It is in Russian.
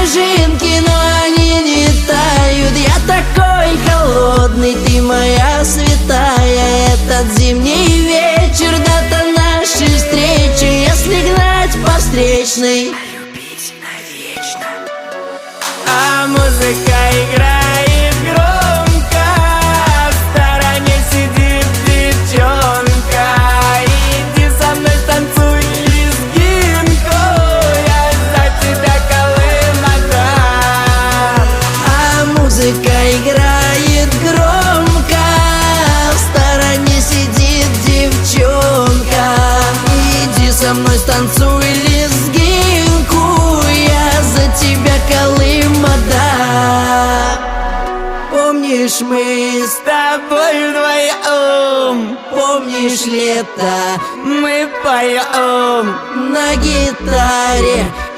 снежинки, но они не тают. Я такой холодный, ты моя святая. Этот зимний вечер, дата нашей встречи. Если гнать по встречной, любить навечно. А музыка играет громко, в стороне сидит девчонка. Иди со мной, танцуй лезгинку, я за тебя Колымага. А музыка играет громко, в стороне сидит девчонка. Иди со мной, станцуй лезгинку, я за тебя Колымага. Помнишь, мы с тобой вдвоем, помнишь лето, мы поем на гитаре.